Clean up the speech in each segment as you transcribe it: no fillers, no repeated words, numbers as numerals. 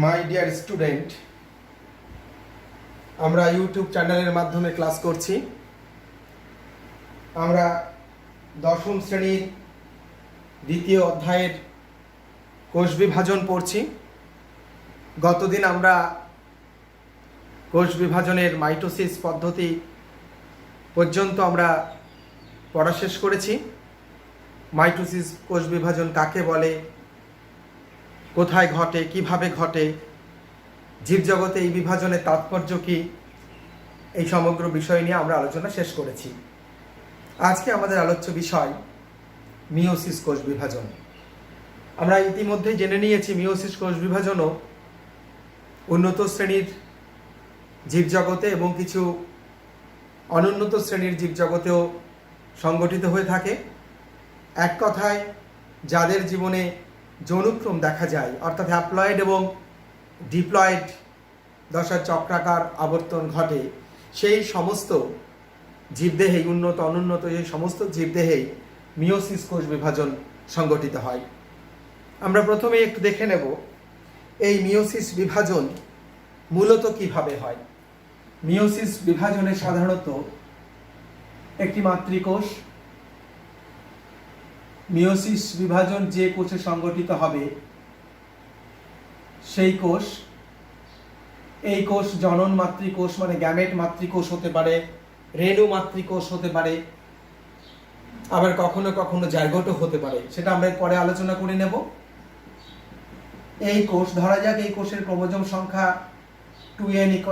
My dear student, আমরা YouTube চ্যানেলের মাধ্যমে ক্লাস করছি। আমরা দশম শ্রেণীর দ্বিতীয় অধ্যায়ের কোষ বিভাজন পড়ছি। গতদিন আমরা কোষ বিভাজনের মাইটোসিস পদ্ধতি পর্যন্ত আমরা পড়া শেষ করেছি। মাইটোসিস কোষ বিভাজন কাকে বলে, কোথায় ঘটে, কিভাবে ঘটে, জীবজগতে এই বিভাজনের তাৎপর্য কী, এই সমগ্র বিষয় নিয়ে আমরা আলোচনা শেষ করেছি। আজকে আমাদের আলোচ্য বিষয় মিওসিস কোষ বিভাজন। আমরা ইতিমধ্যে জেনে নিয়েছি মিওসিস কোষ বিভাজনও উন্নত শ্রেণীর জীবজগতে এবং কিছু অনুন্নত শ্রেণীর জীবজগতেও সংগঠিত হয়ে থাকে। এক কথায় যাদের জীবনে যৌনক্রম দেখা যায়, অর্থাৎ হ্যাপ্লয়েড এবং ডিপ্লয়েড দশার চক্রাকার আবর্তন ঘটে, সেই সমস্ত জীবদেহেই উন্নত অনুন্নত এই সমস্ত জীবদেহেই মিওসিস কোষ বিভাজন সংগঠিত হয়। আমরা প্রথমে একটু দেখে নেব এই মিওসিস বিভাজন মূলত কিভাবে হয়। মিওসিস বিভাজনে সাধারণত একটি মাতৃকোষ, মিওসিস বিভাজন যে কোষে সংগঠিত হবে সেই কোষ, এই কোষ জনন মাতৃকোষ মানে গ্যামেট মাতৃকোষ হতে পারে, রেণু মাতৃকোষ হতে পারে, আবার কখনো কখনো জাইগোটও হতে পারে, সেটা আমরা পরে আলোচনা করে নেব। এই কোষ, ধরা যাক এই কোষের ক্রোমোজোম সংখ্যা 2n =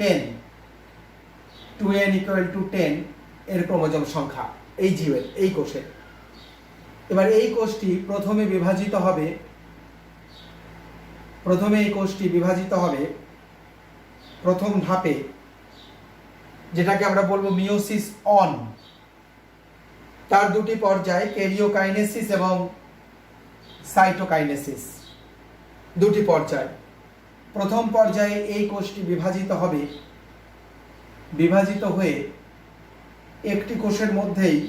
10, 2n = 10 এর ক্রোমোজোম সংখ্যা এই জীবের, এই কোষের। এবার এই কোষটি প্রথমে এই কোষটি বিভাজিত হবে প্রথম ধাপে, যেটাকে আমরা বলবো মিওসিস অন। তার দুটি পর্যায়, ক্যারিওকাইনেসিস এবং সাইটোকাইনেসিস, দুটি পর্যায়। প্রথম পর্যায়ে এই কোষটি বিভাজিত হয়ে একটি কোষের মধ্যেই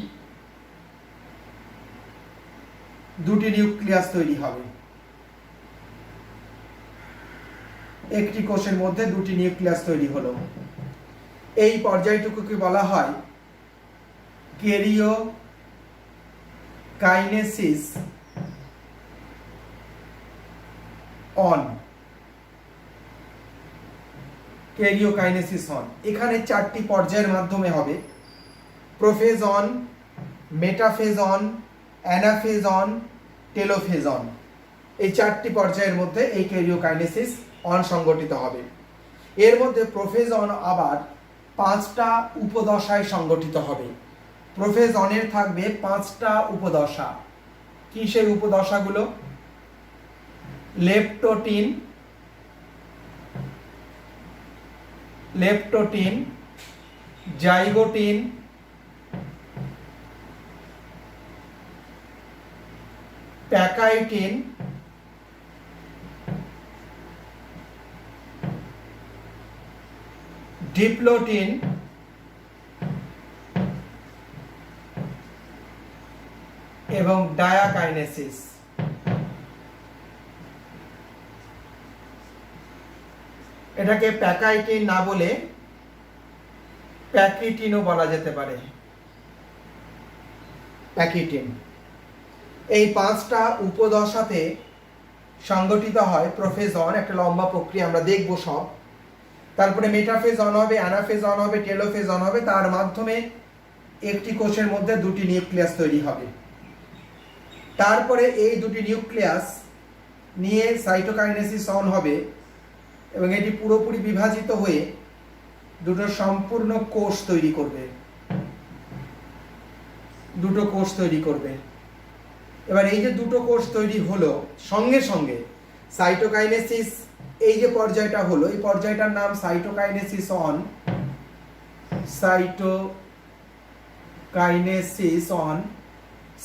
দুটি নিউক্লিয়াস তৈরি হবে। একটি কোষের মধ্যে দুটি নিউক্লিয়াস তৈরি হলো। এই পর্যায়টুকুকে বলা হয় ক্যারিওকাইনেসিস অন। ক্যারিওকাইনেসিস অন এখানে চারটি পর্যায়ের মাধ্যমে হবে: prophase on, metaphase on, anaphase on, telophase on. এই চারটি পর্যায়ের মধ্যে এই ক্যারিওকাইনেসিস অন সংগঠিত হবে। এর মধ্যে প্রোফেজ অন আবার 5টা উপদশায় সংগঠিত হবে। প্রোফেজ অনের থাকবে 5টা উপদশা। কি সেই উপদশাগুলো? লেপ্টোটিন, জাইগোটিন, প্যাকাইটিন, ডিপ্লোটিন এবং ডায়াকাইনেসিস। এটাকে প্যাকাইটিন না বলে প্যাকিটিনও বলা যেতে পারে। প্যাকিটিন। এই 5টা উপদশাতে সংগঠিত হয় প্রোফেজ অন, একটা লম্বা প্রক্রিয়া, আমরা দেখব সব। তারপরে মেটাফেজ অন হবে, অ্যানাফেজ অন হবে, টেলোফেজ অন হবে। তার মাধ্যমে একটি কোষের মধ্যে দুটি নিউক্লিয়াস তৈরি হবে। তারপরে এই দুটি নিউক্লিয়াস নিয়ে সাইটোকাইনেসিস অন হবে এবং এটি পুরোপুরি বিভাজিত হয়ে দুটো সম্পূর্ণ কোষ তৈরি করবে। এবার এই যে দুটো কোষ তৈরি হলো, সঙ্গে সঙ্গে সাইটোকাইনেসিস, এই যে পর্যায়টা হলো, এই পর্যায়টার নাম সাইটোকাইনেসিস অন।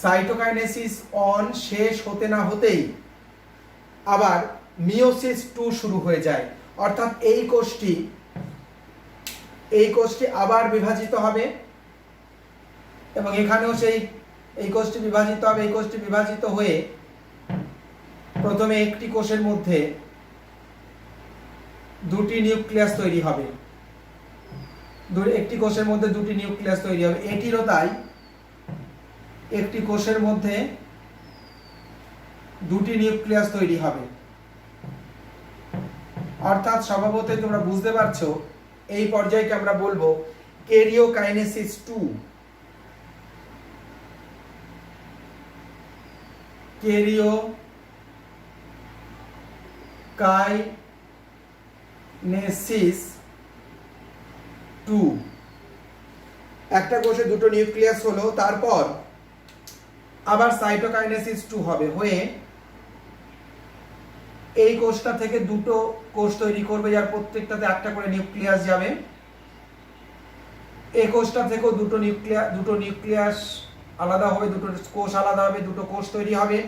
সাইটোকাইনেসিস অন শেষ হতে না হতেই আবার মিওসিস 2 শুরু হয়ে যায়, অর্থাৎ এই কোষটি আবার বিভাজিত হবে এবং এখানেও এই কোষটি বিভাজিত হবে। এই কোষটি বিভাজিত হয়ে প্রথমে একটি কোষের মধ্যে দুটি নিউক্লিয়াস তৈরি হবে, একটি কোষের মধ্যে দুটি নিউক্লিয়াস তৈরি হবে। এটিরও তাই, একটি কোষের মধ্যে দুটি নিউক্লিয়াস তৈরি হবে। অর্থাৎ স্বভাবতই তোমরা বুঝতে পারছো এই পর্যায়কে আমরা বলবো ক্যারিওকাইনেসিস 2। ক্যারিওকাইনেসিস 2, একটা কোষে দুটো নিউক্লিয়াস হলো, তারপর আবার সাইটোকাইনেসিস 2 হবে, হয়ে এই কোষটা থেকে দুটো কোষ তৈরি করবে, যার প্রত্যেকটাতে একটা করে নিউক্লিয়াস যাবে। এই কোষটা থেকেও দুটো নিউক্লিয়াস আলাদা হবে, দুটো কোষ আলাদা হবে, দুটো কোষ তৈরি হবে।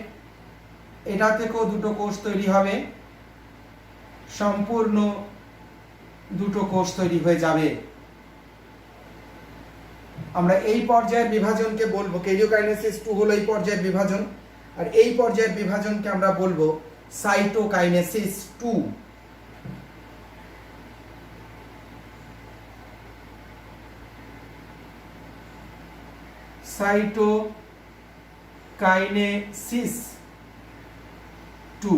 এটা থেকেও দুটো কোষ তৈরি হবে, সম্পূর্ণ দুটো কোষ তৈরি হয়ে যাবে। আমরা এই পর্যায়ের বিভাজনকে বলবো, ক্যারিওকাইনেসিস 2 হলো এই পর্যায়ের বিভাজন, আর এই পর্যায়ের বিভাজনকে আমরা বলবো সাইটোকাইনেসিস 2। সাইটোকাইনেসিস 2,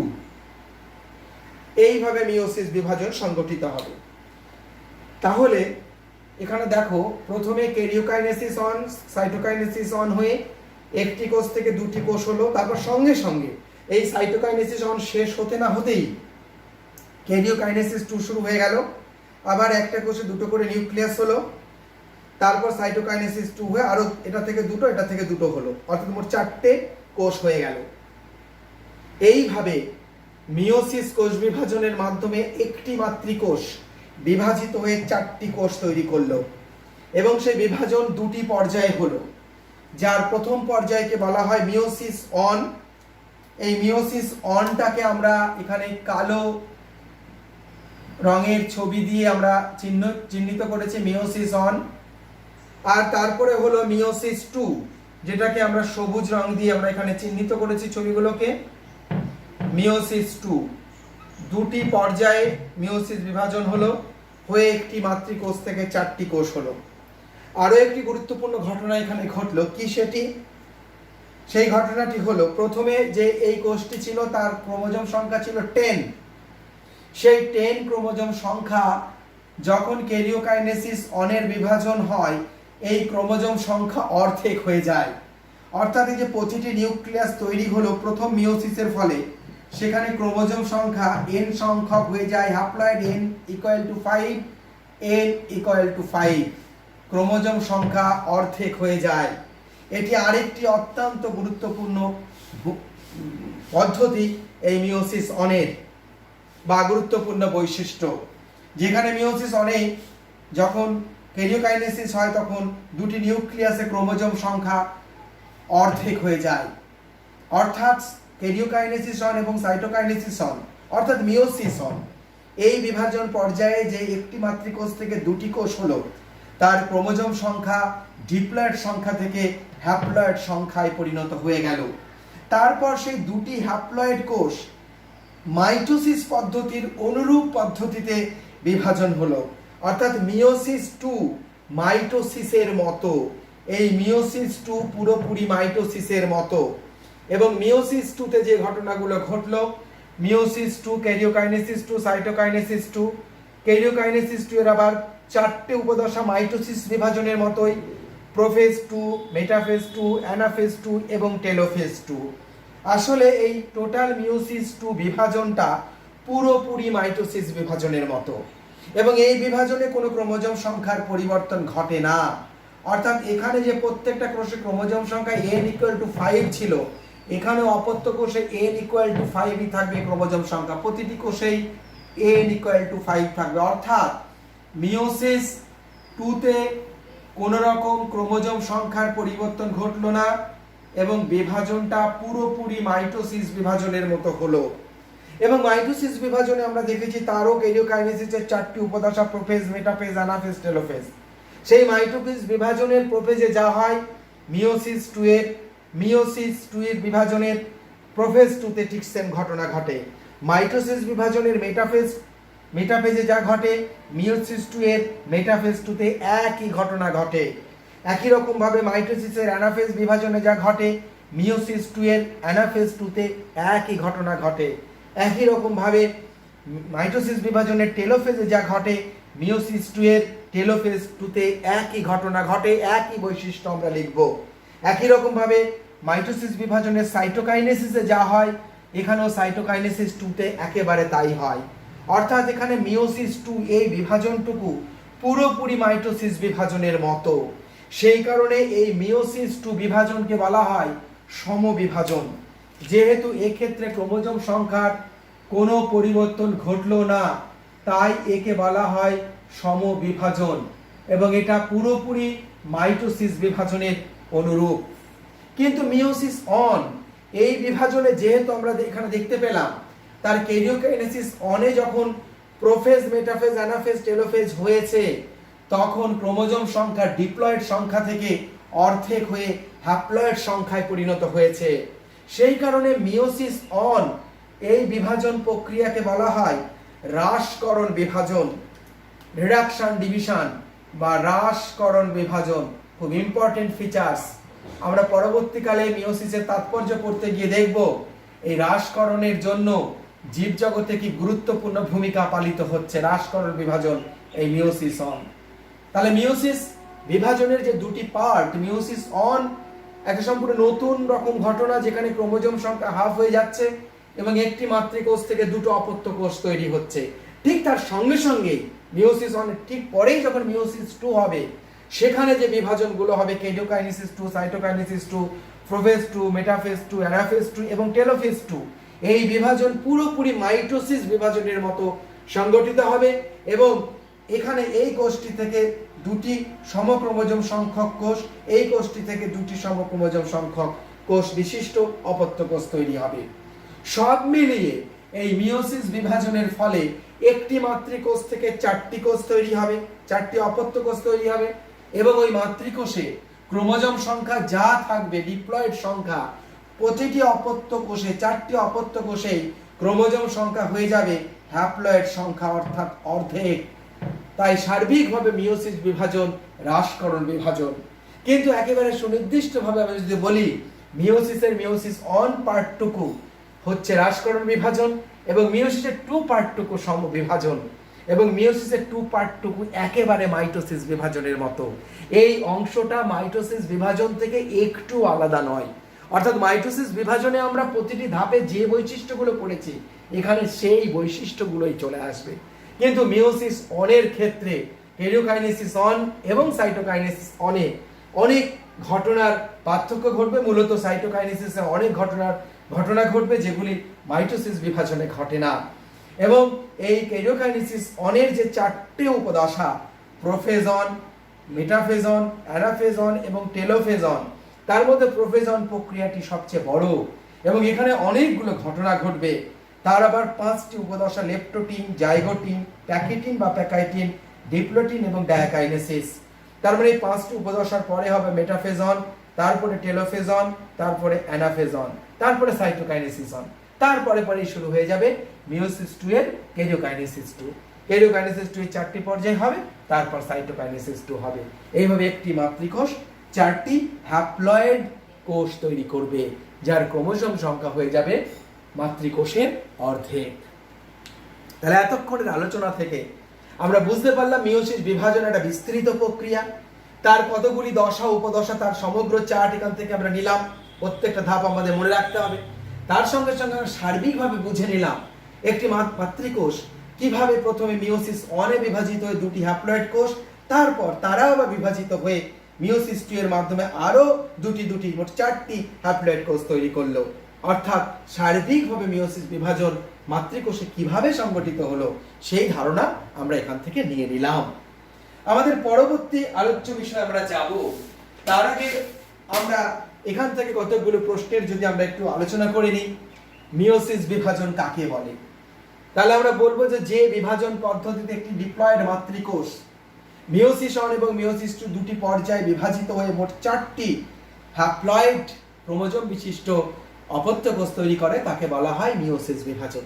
এইভাবে মিওসিস বিভাজন সংগঠিত হবে। তাহলে এখানে দেখো, প্রথমে ক্যারিওকাইনেসিস অন, সাইটোকাইনেসিস অন হয়ে একটি কোষ থেকে দুটি কোষ হলো, তারপর সঙ্গে সঙ্গে এই সাইটোকাইনেসিস অন শেষ হতে না হতেই ক্যারিওকাইনেসিস 2 শুরু হয়ে গেল। আবার একটা কোষে দুটো করে নিউক্লিয়াস হলো, তারপর সাইটোকাইনেসিস 2 হয়ে আরো এটা থেকে দুটো, এটা থেকে দুটো হলো, অর্থাৎ মোট 4টে কোষ হয়ে গেল। এইভাবে মিওসিস কোষ বিভাজনের মাধ্যমে একটি মাতৃকোষ বিভাজিত হয়ে 4টি কোষ তৈরি করলো, এবং সেই বিভাজন দুটি পর্যায়ে হলো, যার প্রথম পর্যায়কে বলা হয় মিওসিস অন। এই মিওসিস অনটাকে আমরা এখানে কালো রঙের ছবি দিয়ে আমরা চিহ্নিত করেছি, মিওসিস অন। আর তারপরে হলো মিওসিস 2, যেটাকে আমরা সবুজ রং দিয়ে আমরা এখানে চিহ্নিত করেছি ছবিগুলোকে, মিওসিস 2। দুটি পর্যায়ে মিওসিস বিভাজন হলো, হয়ে একটি মাতৃকোষ থেকে 4টি কোষ হলো। আরো একটি গুরুত্বপূর্ণ ঘটনা এখানে ঘটলো, কি সেটি? সেই ঘটনাটি হলো, প্রথমে যে এই কোষটি ছিল তার ক্রোমোজোম সংখ্যা ছিল 10। সেই 10 ক্রোমোজোম সংখ্যা যখন ক্যারিওকাইনেসিস অনের বিভাজন হয়, এই ক্রোমোজোম সংখ্যা অর্ধেক হয়ে যায়। অর্থাৎ এই যে প্রতিটি নিউক্লিয়াস তৈরি হলো প্রথম মিওসিসের ফলে, সেখানে ক্রোমোজোম সংখ্যা n সংখ্যক হয়ে যায়, হ্যাপ্লয়েড n = 5, n = 5, ক্রোমোজোম সংখ্যা অর্ধেক হয়ে যায়। এটি আরেকটি অত্যন্ত গুরুত্বপূর্ণ পদ্ধতি এই মিওসিস অনের, বা গুরুত্বপূর্ণ বৈশিষ্ট্য, যেখানে মিওসিস অনে যখন ক্যারিওকাইনেসিস হয় তখন দুটি নিউক্লিয়াসে ক্রোমোজোম সংখ্যা অর্ধেক হয়ে যায়। অর্থাৎ ক্যারিওকাইনেসিস অন এবং সাইটোকাইনেসিস অন, অর্থাৎ মিওসিস অন, এই বিভাজন পর্যায়ে যে একটি মাতৃকোষ থেকে দুটি কোষ হলো, তার ক্রোমোজোম সংখ্যা ডিপ্লয়েড সংখ্যা থেকে হ্যাপ্লয়েড সংখ্যায় পরিণত হয়ে গেল। তারপর সেই দুটি হ্যাপ্লয়েড কোষ মাইটোসিস পদ্ধতির অনুরূপ পদ্ধতিতে বিভাজন হলো, অর্থাৎ মিওসিস 2 মাইটোসিসের মতো। এই মিওসিস 2 পুরোপুরি মাইটোসিসের মতো। এবং মিওসিস 2 তে যে ঘটনাগুলো ঘটলো, মিওসিস 2, ক্যারিওকাইনেসিস 2, সাইটোকাইনেসিস 2, ক্যারিওকাইনেসিস 2 এর আবার 4টে উপদশা মাইটোসিস বিভাজনের মতোই, প্রোফেজ 2, মেটাফেজ 2, অ্যানাফেজ 2 এবং টেলোফেজ 2। আসলে এই টোটাল মিওসিস 2 বিভাজনটা পুরোপুরি মাইটোসিস বিভাজনের মতো, এবং এই বিভাজনে কোনো ক্রোমোজোম সংখ্যার পরিবর্তন ঘটে না। অর্থাৎ এখানে যে প্রত্যেকটা কোষে ক্রোমোজোম সংখ্যা n = 5 ছিল, এখানে অপত্য কোষে n = 5ই থাকবে ক্রোমোজোম সংখ্যা, প্রতিটি কোষেই n = 5 থাকবে। অর্থাৎ মিওসিস 2 তে কোনো রকম ক্রোমোজোম সংখ্যার পরিবর্তন ঘটলো না, এবং বিভাজনটা পুরোপুরি মাইটোসিস বিভাজনের মতো হলো। এবং মাইটোসিস বিভাজনে আমরা দেখেছি তারও ক্যারিওকাইনেসিসের 4টি উপদশা, প্রোফেজ, মেটাফেজ, অ্যানাফেজ, টেলোফেজ। সেই মাইটোসিস বিভাজনের প্রোফেজে যা হয়, মিওসিস 2 এর বিভাজনের প্রোফেজ 2 তে ঠিক সেম ঘটনা ঘটে। মাইটোসিস বিভাজনের মেটাফেজ মেটাফেজে যা ঘটে মিওসিস 2 এর মেটাফেজ 2 তে একই ঘটনা ঘটে। একই রকম ভাবে মাইটোসিসের অ্যানাফেজ বিভাজনে যা ঘটে মিওসিস 2 এর অ্যানাফেজ 2 তে একই ঘটনা ঘটে। একই রকম ভাবে মাইটোসিস বিভাজনের টেলোফেজে যা ঘটে মিওসিস 2 এর টেলোফেজ 2 তে একই ঘটনা ঘটে, একই বৈশিষ্ট্য আমরা লিখব। একই রকম ভাবে মাইটোসিস বিভাজনের সাইটোকাইনেসিসে যা হয় এখানেও সাইটোকাইনেসিস 2 তে একেবারে তাই হয়। অর্থাৎ এখানে মিওসিস 2 এই বিভাজনটুকু পুরোপুরি মাইটোসিস বিভাজনের মতো। সেই কারণে এই মিওসিস 2 বিভাজনকে বলা হয় সমবিভাজন। যেহেতু এক্ষেত্রে ক্রোমোজোম সংখ্যার কোনো পরিবর্তন ঘটলো না তাই একে বলা হয় সমবিভাজন এবং এটা পুরোপুরি মাইটোসিস বিভাজনের অনুরূপ। কিন্তু মিওসিস অন এই বিভাজনে যেহেতু আমরা এখানে দেখতে পেলাম তার ক্যারিওকাইনেসিস অনে যখন প্রোফেজ মেটাফেজ অ্যানাফেজ টেলোফেজ হয়েছে তখন ক্রোমোজোম সংখ্যা ডিপ্লয়েড সংখ্যা থেকে অর্ধেক হয়ে হ্যাপ্লয়েড সংখ্যায় পরিণত হয়েছে। সেই কারণে মিওসিস অন এই বিভাজন প্রক্রিয়াকে বলা হয় হ্রাসকরণ বিভাজন, রিডাকশন ডিভিশন বা হ্রাসকরণ বিভাজন। খুব ইম্পর্টেন্ট ফিচার্স। আমরা পরবর্তীকালে মিওসিসের তাৎপর্য পড়তে গিয়ে দেখব এই হ্রাসকরণের জন্য জীবজগতে কি গুরুত্বপূর্ণ ভূমিকা পালিত হচ্ছে হ্রাসকরণ বিভাজন এই মিওসিস অন। তাহলে মিওসিস বিভাজনের যে দুটি পার্ট, মিওসিস অন একটা সম্পূর্ণ নতুন রকম ঘটনা যেখানে ক্রোমোজোম সংখ্যা হাফ হয়ে যাচ্ছে এবং একটি মাতৃকোষ থেকে দুটো অপত্য কোষ তৈরি হচ্ছে। ঠিক তার সঙ্গে সঙ্গে মিওসিস অন ঠিক পরেই যখন মিওসিস 2 হবে সেখানে যে বিভাজনগুলো হবে কেরিওকাইনেসিস 2, সাইটোকাইনেসিস 2, প্রোফেজ 2, মেটাফেজ 2, অ্যানাফেজ 2 এবং টেলোফেজ 2 এই বিভাজন পুরোপুরি মাইটোসিস বিভাজনের মতো সংগঠিত হবে এবং এখানে এই কোষটি থেকে দুটি সমক্রোমোজোম সংখ্যক কোষ, এই কোষটি থেকে দুটি সমক্রোমোজোম সংখ্যক কোষ বিশিষ্ট অপত্য কোষ তৈরি হবে। সব মিলিয়ে এই মিওসিস বিভাজনের ফলে একটি মাতৃকোষ থেকে 4টি কোষ তৈরি হবে, 4টি অপত্য কোষ তৈরি হবে এবং ওই মাতৃকোষে ক্রোমোজোম সংখ্যা যা থাকবে ডিপ্লয়েড সংখ্যা প্রতিটি অপত্য কোষে 4টি অপত্য কোষেই ক্রোমোজোম সংখ্যা হয়ে যাবে হ্যাপ্লয়েড সংখ্যা অর্থাৎ অর্ধেক। তাই সার্বিকভাবে মিওসিস বিভাজন হ্রাসকরণ বিভাজন। কিন্তু একেবারে সুনির্দিষ্টভাবে আমি যদি বলি মিওসিসের মিওসিস অন পার্টটুকু হচ্ছে হ্রাসকরণ বিভাজন এবং মিওসিসের 2 পার্টটুকু সমবিভাজন এবং মিওসিসের 2 পার্টটুকু একেবারে মাইটোসিস বিভাজনের মতো। এই অংশটা মাইটোসিস বিভাজন থেকে একটু আলাদা নয়। অর্থাৎ মাইটোসিস বিভাজনে আমরা প্রতিটি ধাপে যে বৈশিষ্ট্যগুলো পড়েছি এখানে সেই বৈশিষ্ট্যগুলোই চলে আসবে। কিন্তু মিওসিস অনের ক্ষেত্রে ক্যারিওকাইনেসিস অন এবং সাইটোকাইনেসিস অনে অনেক ঘটনার পার্থক্য ঘটবে। মূলত সাইটোকাইনেসিসে অনেক ঘটনা ঘটবে যেগুলি মাইটোসিস বিভাজনে ঘটে না। এবং এই ক্যারিওকাইনেসিস অনের যে 4টে উপদশা প্রোফেজন, মেটাফেজন, অ্যানাফেজন এবং টেলোফেজন, তার মধ্যে প্রোফেজন প্রক্রিয়াটি সবচেয়ে বড় এবং এখানে অনেকগুলো ঘটনা ঘটবে। তার আবার 5টি উপদশা লেপ্টোটিন, জাইগোটিন, প্যাকিটিন বা প্যাকাইটিন, ডিপ্লোটিন এবং ডায়াকাইনেসিস। তার মানে এই 5টি উপদশার পরে হবে মেটাফেজন, তারপরে টেলোফেজন, তারপরে অ্যানাফেজন, তারপরে সাইটোকাইনেসিসন, তারপরে পরেই শুরু হয়ে যাবে মিওসিস 2 এর ক্যারিওকাইনেসিস 2। ক্যারিওকাইনেসিস 2 এর 4টি পর্যায় হবে, তারপর সাইটোকাইনেসিস 2 হবে। এইভাবে একটি মাতৃকোষ 4টি হ্যাপ্লয়েড কোষ তৈরি করবে যার ক্রোমোজোম সংখ্যা হয়ে যাবে মাতৃকোষের অর্ধেক। তাহলে এতক্ষণের আলোচনা থেকে আমরা বুঝতে পারলাম মিওসিস বিভাজন একটা বিস্তৃত প্রক্রিয়া। তার কতগুলি দশা উপদশা তার সমগ্র চার্ট এখান থেকে আমরা নিলাম, প্রত্যেকটা ধাপ আমাদের মনে রাখতে হবে। তার সঙ্গে সঙ্গে আমরা সার্বিকভাবে বুঝে নিলাম একটি মাতৃকোষ কিভাবে প্রথমে মিওসিস অনে বিভাজিত হয়ে দুটি হ্যাপ্লয়েড কোষ, তারপর তারাও আবার বিভাজিত হয়ে মিওসিস 2 এর মাধ্যমে আরো দুটি মোট 4টি হ্যাপ্লয়েড কোষ তৈরি করলো। অর্থাৎ সার্বিকভাবে মিওসিস বিভাজন মাতৃকোষে কিভাবে সংগঠিত হলো সেই ধারণা আমরা এখান থেকে নিয়ে নিলাম। আমাদের পরবর্তী আলোচ্য বিষয়ে আমরা যাব। তার আগে আমরা এখান থেকে কতগুলো প্রশ্নের যদি আমরা একটু আলোচনা করে নিই। মিওসিস বিভাজন কাকে বলে? তাহলে আমরা বলবো যে বিভাজন পদ্ধতিতে একটি ডিপ্লয়েড মাতৃকোষ মিওসিস 1 এবং মিওসিস 2 দুটি পর্যায়ে বিভাজিত হয়ে মোট 4টি হ্যাপ্লয়েড ক্রোমোজোম বিশিষ্ট অপত্য কোষ তৈরি করে তাকে বলা হয় মিওসিস বিভাজন।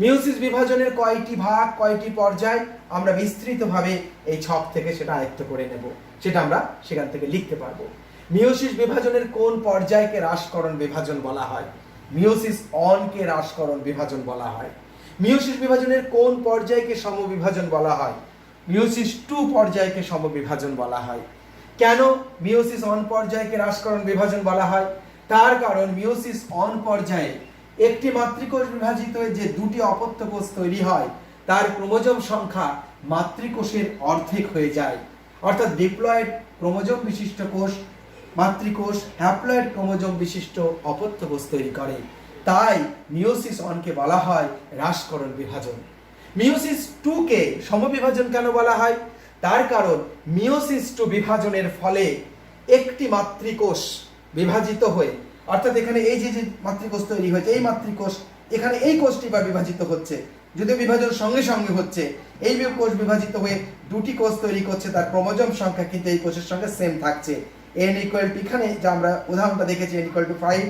মিওসিস বিভাজনের কয়টি ভাগ, কয়টি পর্যায় আমরা বিস্তৃতভাবে এই ছক থেকে সেটা আয়ত্ত করে নেব, সেটা আমরা সেখান থেকে লিখতে পারবো। মিওসিস বিভাজনের কোন পর্যায়কে হ্রাসকরণ বিভাজন বলা হয়? মিওসিস অনকে হ্রাসকরণ বিভাজন বলা হয়। মিওসিস বিভাজনের কোন পর্যায়কে সমবিভাজন বলা হয়? মিওসিস 2 পর্যায়কে সমবিভাজন বলা হয়। কেন মিওসিস অন পর্যায়কে হ্রাসকরণ বিভাজন বলা হয়? তার কারণ মিওসিস অন পর্যায়ে একটি মাতৃকোষ বিভাজিত হয়ে যে দুটি অপত্য কোষ তৈরি হয় তার ক্রোমোজোম সংখ্যা মাতৃকোষের অর্ধেক হয়ে যায়। অর্থাৎ ডিপ্লয়েড ক্রোমোজোম বিশিষ্ট কোষ মাতৃকোষ হ্যাপ্লয়েড ক্রোমোজোম বিশিষ্ট অপত্য কোষ তৈরি করে। তাই মিওসিস অনকে বলা হয় হ্রাসকরণ বিভাজন। মিওসিস 2 কে সমবিভাজন কেন বলা হয়? তার কারণ মিওসিস 2 বিভাজনের ফলে একটি মাতৃকোষ বিভাজিত হয়ে, অর্থাৎ এখানে এই যে মাতৃকোষ তৈরি হয়েছে, এই মাতৃকোষ এখানে এই কোষটি বা বিভাজিত হচ্ছে, যদিও বিভাজন সঙ্গে সঙ্গে হচ্ছে, এই কোষ বিভাজিত হয়ে দুটি কোষ তৈরি করছে, তার ক্রোমোজোম সংখ্যা কিন্তু এই কোষের সঙ্গে সেম থাকছে। n ইকুয়াল টু, এখানে যা আমরা উদাহরণটা দেখেছি, n equal to 5,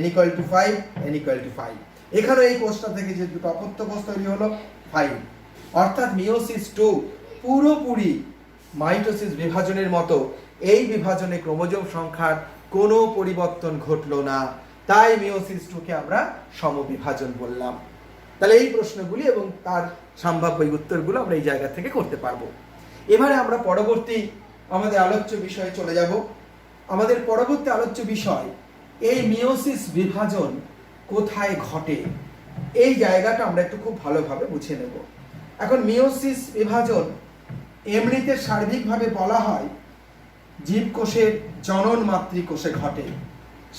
n equal to 5, n equal to 5, এখানে এই কোষটা থেকে যে দুটো অপত্য কোষ তৈরি হলো 5। অর্থাৎ মিওসিস 2 পুরোপুরি মাইটোসিস বিভাজনের মতো এই বিভাজনে ক্রোমোজোম সংখ্যার কোনো পরিবর্তন ঘটলো না, তাই মিওসিস 2 কে আমরা সমবিভাজন বললাম। তাহলে এই প্রশ্নগুলি এবং তার সম্ভাব্য উত্তরগুলো আমরা এই জায়গা থেকে করতে পারবো। এবারে আমরা পরবর্তী আমাদের আলোচ্য বিষয়ে চলে যাব। আমাদের পরবর্তী আলোচ্য বিষয় এই মিওসিস বিভাজন কোথায় ঘটে, এই জায়গাটা আমরা একটু খুব ভালোভাবে বুঝে নেব। এখন মিওসিস বিভাজন এমনিতে সার্বিকভাবে বলা হয় জীবকোষের জনন মাতৃকোষে ঘটে।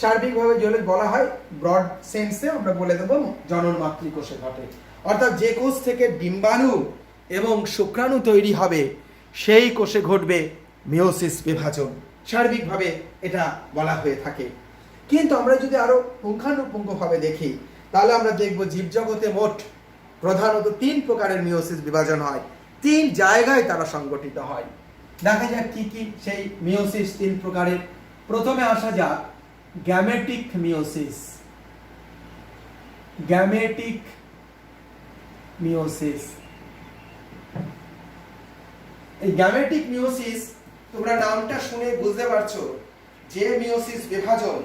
সার্বিকভাবে যদি বলা হয়, ব্রড সেন্সে আমরা বলে দেব জনন মাতৃকোষে ঘটে। অর্থাৎ যে কোষ থেকে ডিম্বাণু এবং শুক্রাণু তৈরি হবে সেই কোষে ঘটবে মিওসিস বিভাজন, সার্বিকভাবে এটা বলা হয়ে থাকে। কিন্তু আমরা যদি আরো পুঙ্খানুপুঙ্খভাবে দেখি তাহলে আমরা দেখব জীবজগতে মোট প্রধানত 3 প্রকারের মিওসিস বিভাজন হয়, 3 জায়গায় তারা সংগঠিত হয়। দেখা যাক কি কি সেই মিওসিস 3 প্রকারের। প্রথমে আসা যাক গ্যামেটিক মিওসিস। গ্যামেটিক মিওসিস, এই গ্যামেটিক মিওসিস তোমরা নামটা শুনে বুঝতে পারছো যে মিওসিস বিভাজন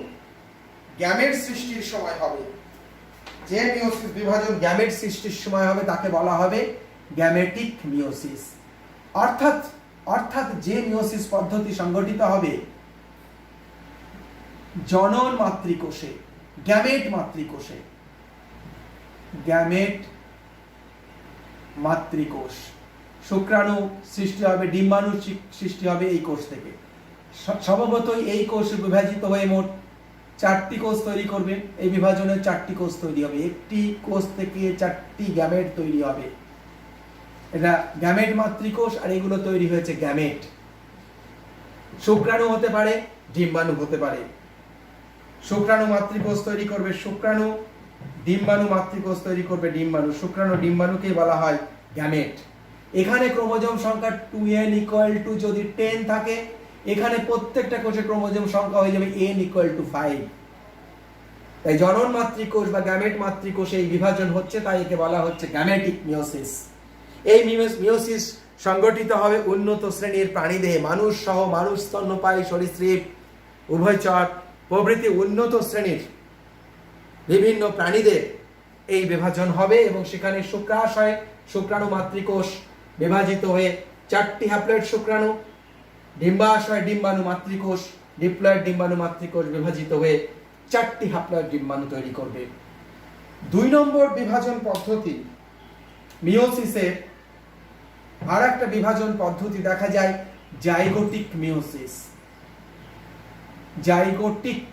গ্যামেট সৃষ্টির সময় হবে, যে মিওসিস বিভাজন গ্যামেট সৃষ্টির সময় হবে তাকে বলা হবে গ্যামেটিক মিওসিস। অর্থাৎ যে মিওসিস পদ্ধতি সংগঠিত হবে জনন মাতৃকোষে, গ্যামেট মাতৃকোষে, গ্যামেট মাতৃকোষ, শুক্রাণু সৃষ্টি হবে, ডিম্বাণু সৃষ্টি হবে এই কোষ থেকে। স্বভাবতই এই কোষ বিভাজিত হয়ে মোট 4টি কোষ তৈরি করবে। এই বিভাজনে 4টি কোষ তৈরি হবে, একটি কোষ থেকে 4টি গ্যামেট তৈরি হবে। এটা গ্যামেট মাতৃকোষ, আর এগুলো তৈরি হয়েছে গ্যামেট। শুক্রাণু হতে পারে, ডিম্বাণু হতে পারে। শুক্রাণু মাতৃকোষ তৈরি করবে শুক্রাণু, ডিম্বাণু মাতৃকোষ তৈরি করবে ডিম্বাণু। শুক্রাণু ডিম্বাণুকে বলা হয় গ্যামেট। এখানে ক্রোমোজোম সংখ্যা 2n ইকুয়াল টু যদি 10 থাকে, এখানে প্রত্যেকটা কোষে ক্রোমোজোম সংখ্যা হয়ে যাবে n ইকুয়াল টু 5। তাই জনন মাতৃকোষ বা গ্যামেট মাতৃকোষে এই বিভাজন হচ্ছে, তাই একে বলা হচ্ছে গ্যামেটিক মিওসিস। এই মিওসিস সংগঠিত হবে উন্নত শ্রেণীর প্রাণীদেহে, মানুষ সহ, মানুষ, স্তন্যপায়ী, সরীসৃপ, উভয়চর প্রভৃতি উন্নত শ্রেণীর বিভিন্ন প্রাণীদের এই বিভাজন হবে এবং সেখানে শুক্রাশয় শুক্রাণু মাতৃকোষ বিভাজিত হয়ে 4টি হ্যাপ্লয়েড শুক্রাণু, ডিম্বাশয় ডিম্বাণু মাতৃকোষ, ডিপ্লয়েড ডিম্বাণু মাতৃকোষ বিভাজিত হয়ে 4টি হ্যাপ্লয়েড ডিম্বাণু তৈরি করবে। 2 নম্বর বিভাজন পদ্ধতি মিওসিসের আর একটা বিভাজন পদ্ধতি দেখা যায় জাইগোটিক মিওসিস। জাইগোটিক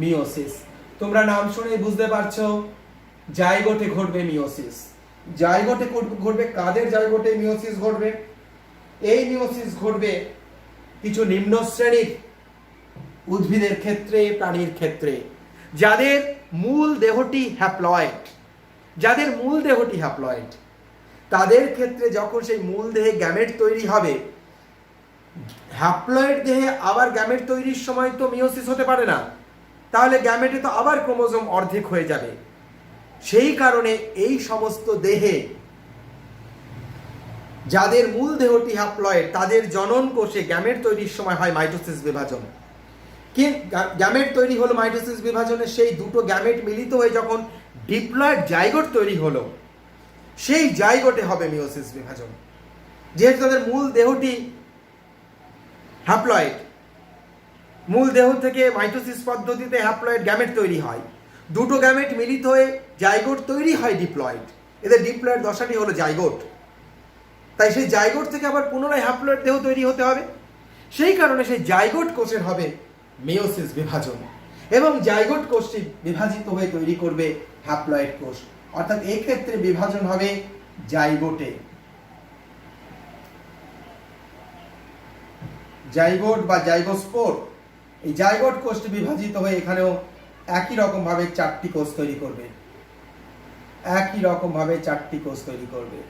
মিওসিস তোমরা নাম শুনে বুঝতে পারছো, জাইগোটে ঘটবে মিওসিস। জাইগোটে ঘটবে, কাদের জাইগোটে মিওসিস ঘটবে? এই মিওসিস ঘটবে কিছু নিম্ন শ্রেণীর উদ্ভিদের ক্ষেত্রে, প্রাণীর ক্ষেত্রে, যাদের মূল দেহটি হ্যাপ্লয়েড, যাদের মূল দেহটি হ্যাপ্লয়েড, তাদের ক্ষেত্রে যখন সেই মূল দেহে গ্যামেট তৈরি হবে, হ্যাপ্লয়েড দেহে আবার গ্যামেট তৈরির সময় তো মিওসিস হতে পারে না, তাহলে গ্যামেটে তো আবার ক্রোমোজোম অর্ধেক হয়ে যাবে। সেই কারণে এই সমস্ত দেহে যাদের মূল দেহটি হ্যাপ্লয়েড তাদের জনন কোষে গ্যামেট তৈরির সময় হয় মাইটোসিস বিভাজন। কি গ্যামেট তৈরি হলো মাইটোসিস বিভাজনে, সেই দুটো গ্যামেট মিলিত হয়ে যখন ডিপ্লয়েড জাইগোট তৈরি হলো, সেই জাইগোটে হবে মিওসিস বিভাজন। যেহেতু তাদের মূল দেহটি হ্যাপ্লয়েড, মূল দেহ থেকে মাইটোসিস পদ্ধতিতে হ্যাপ্লয়েড গ্যামেট তৈরি হয়, দুটো গ্যামেট মিলিত হয়ে জাইগোট তৈরি হয় ডিপ্লয়েড, এদের ডিপ্লয়েড দশাটি হলো জাইগোট। তাই সেই জাইগোট থেকে আবার পুনরায় হ্যাপ্লয়েড দেহ তৈরি হতে হবে, সেই কারণে সেই জাইগোট কোষের হবে মিওসিস বিভাজন, এবং জাইগোট কোষটি বিভাজিত হয়ে তৈরি করবে হ্যাপ্লয়েড কোষ। অর্থাৎ এই ক্ষেত্রে বিভাজন হবে জাইগোটে। জাইগোট বা জাইগোস্পোর, এই জাইগোট কোষটি বিভাজিত হয়ে এখানেও একই রকম ভাবে চারটি কোষ তৈরি করবে, একই রকম ভাবে চারটি কোষ তৈরি করবে।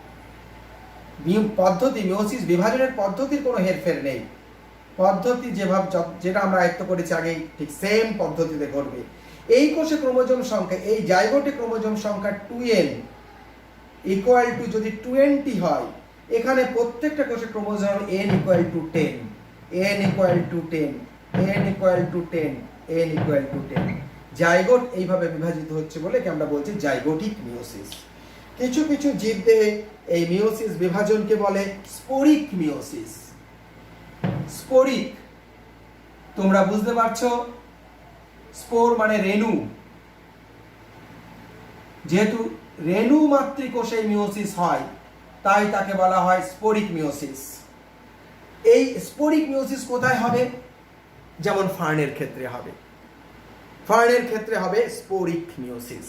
পদ্ধতি, মিওসিস বিভাজনের পদ্ধতির কোনো হেরফের নেই, পদ্ধতি যেটা আমরা আয়ত্ত করেছি আগেই ঠিক সেম পদ্ধতিতে ঘটবে। এই কোষে ক্রোমোজোম সংখ্যা, এই জাইগোটে ক্রোমোজোম সংখ্যা 2n ইকুয়াল টু যদি 20 হয়, এখানে প্রত্যেকটা কোষে chromosome n equal to 10, n equal to 10, n equal to 10, n equal to 10। Zygote এইভাবে বিভাজিত হচ্ছে বলে কি আমরা বলছি জাইগোটিক মিওসিস। কিছু কিছু জীবদেহে এই মিওসিস বিভাজনকে বলে স্পোরিক মিওসিস। স্পোরিক, তোমরা বুঝতে পারছো, স্পোর মানে রেণু, যেহেতু রেণু মাতৃকোষে মিওসিস হয় তাই তাকে বলা হয় স্পোরিক মিওসিস। এই স্পোরিক মিওসিস কোথায় হবে? যেমন ফার্নের ক্ষেত্রে হবে, ফার্নের ক্ষেত্রে হবে স্পোরিক মিওসিস,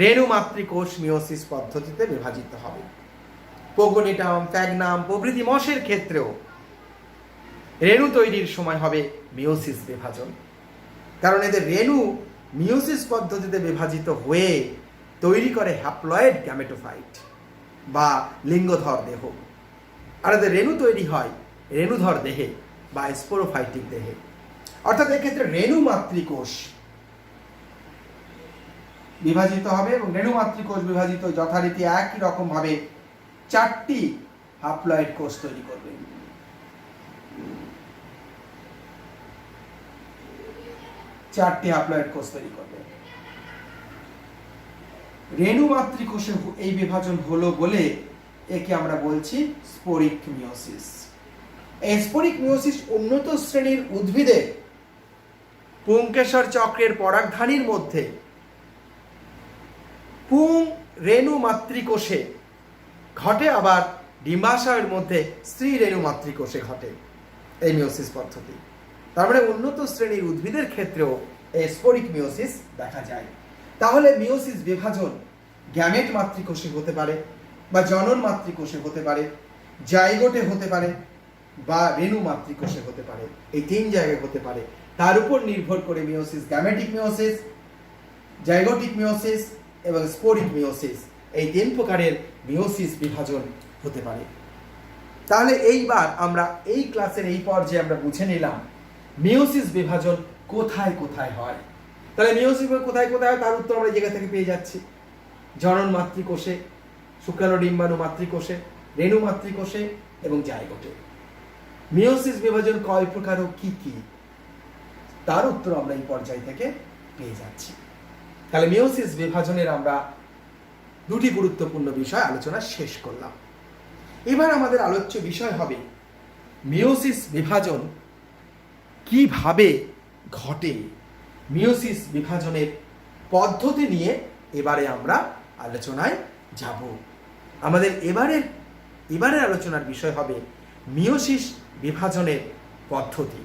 রেণু মাতৃকোষ মিওসিস পদ্ধতিতে বিভাজিত হবে। পোগোনিটাম, ফ্যাগনাম প্রভৃতি মশের ক্ষেত্রেও রেণু তৈরির সময় হবে মিওসিস বিভাজন, কারণ এদের রেণু মিওসিস পদ্ধতিতে বিভাজিত হয়ে তৈরি করে হ্যাপ্লয়েড গ্যামেটোফাইট বা লিঙ্গধর দেহ, আর এদের রেণু তৈরি হয় রেণুধর দেহে বা স্পোরোফাইটিক দেহে। অর্থাৎ এক্ষেত্রে রেণু মাতৃকোষ বিভাজিত হবে, এবং রেণু মাতৃকোষ বিভাজিত যথারীতি একই রকম ভাবে চারটি হ্যাপ্লয়েড কোষ তৈরি করবে। চারটি হ্যাপ্লয়েড কোষ তৈরি করবে। রেণু মাতৃকোষে এই বিভাজন হলো বলে একে আমরা বলছি স্পোরিক মিওসিস। এই স্পোরিক মিওসিস উন্নত শ্রেণীর উদ্ভিদে পুংকেশর চক্রের পরাগধানীর মধ্যে পুং রেণু মাতৃকোষে ঘটে, আবার ডিম্বাশয়ের মধ্যে স্ত্রী রেণু মাতৃকোষে ঘটে এই মিওসিস পদ্ধতি। তার মানে উন্নত শ্রেণীর উদ্ভিদের ক্ষেত্রেও এই স্পোরিক মিওসিস দেখা যায়। তাহলে মিওসিস বিভাজন গ্যামেট মাতৃকোষে হতে পারে, বা জনন মাতৃকোষে হতে পারে, জাইগোটে হতে পারে, বা রেণু মাতৃকোষে হতে পারে। এই তিন জায়গায় হতে পারে। তার উপর নির্ভর করে meiosis gametic meiosis, zygotic meiosis এবং স্পোরিক মিওসিস, এই তিন প্রকারের মিওসিস বিভাজন হতে পারে। তাহলে এইবার আমরা এই ক্লাসের এই পর্যায়ে আমরা বুঝে নিলাম মিওসিস বিভাজন কোথায় কোথায় হয়। তাহলে মিওসিস কোথায় কোথায় হয় তার উত্তর আমরা এই জায়গা থেকে পেয়ে যাচ্ছি। জনন মাতৃকোষে, শুক্রাণু ডিম্বাণু মাতৃকোষে, রেণু মাতৃকোষে এবং জাইগোটে। মিওসিস বিভাজন কয় প্রকার ও কি কি তার উত্তর আমরা এই পর্যায় থেকে পেয়ে যাচ্ছি। তাহলে মিওসিস বিভাজনের আমরা দুটি গুরুত্বপূর্ণ বিষয় আলোচনা শেষ করলাম। এবার আমাদের আলোচ্য বিষয় হবে মিওসিস বিভাজন কিভাবে ঘটে। মিওসিস বিভাজনের পদ্ধতি নিয়ে এবারে আমরা আলোচনায় যাব। আমাদের এবারের আলোচনার বিষয় হবে মিওসিস বিভাজনের পদ্ধতি।